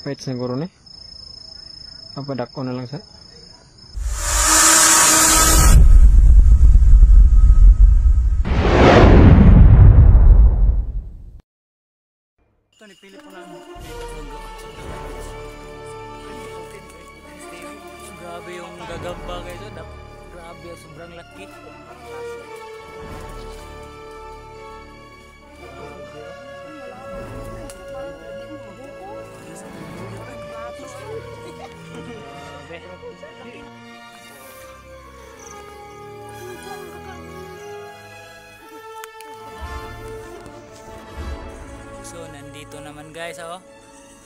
Wait siguro ni. Papadako na lang sa. Ito nipili po namin. Grabe yung gagamba guys. Grabe, sobrang laki. So nandito naman guys, oh.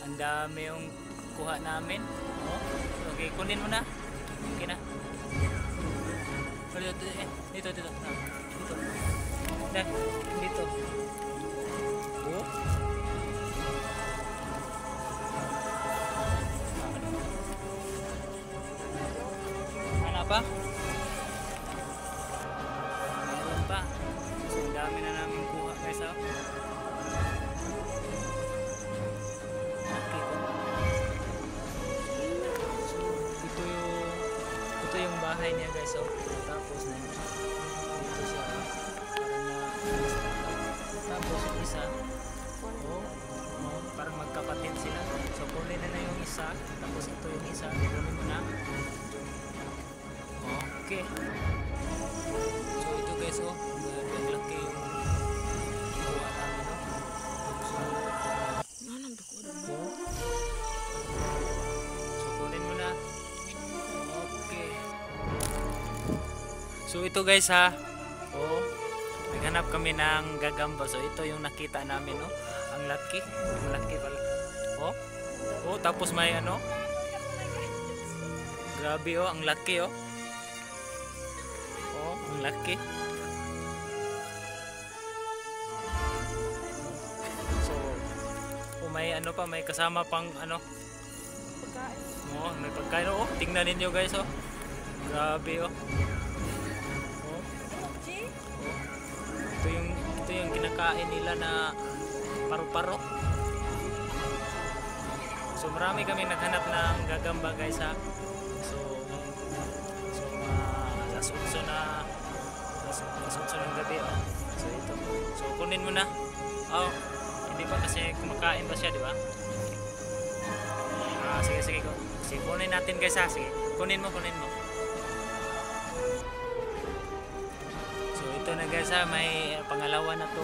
Ang dami yung kuha namin. Oh. Okay, kunin mo na. Okay na. Dito. Dito. Dito. Oh. Ano pa? Meron pa. So, ang dami na namin kuha guys, oh. Ito yung bahay niya guys, oh. Tapos dito siya tapos yung isa, parang magkapatid sila. So kunin na yung isa, tapos ito yung isa, kunin mo na. Okay. So ito guys, oh, ang laki yung buwan namin, no? So kunin mo na. Okay. So ito guys ha, oh, naghanap kami ng gagamba. So ito yung nakita namin, no? Ang laki pala. Oh, tapos may ano? Grabe, oh, ang laki, oh. Oh, ang laki. So, oh, may ano pa, may kasama pang ano? Pagkain. Oh, may pagkain, oh. Tingnan ninyo guys, oh. Grabe, oh. Ito yung kinakain nila na paru-paro. So marami kami naghanap ng gagamba guys ha. So alas 8 ng gabi, oh. So ito. So kunin mo na. Oh, hindi pa kasi kumakain ba siya, di ba? Sige. Sige, kunin natin guys ha. Sige, kunin mo. Ito na guys ha, may pangalawa na to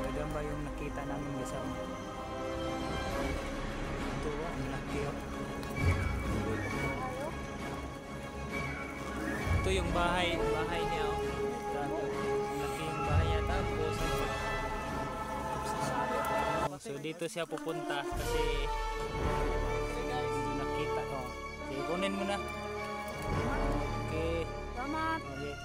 gagamba yung nakita namin guys ha. Ito, ang laki, oh. Ito yung bahay niya, oh. Ang laki yung bahay niya. Tapos so dito siya pupunta kasi hindi nakita, oh. Okay, kunin mo na. Okay. Salamat. Okay.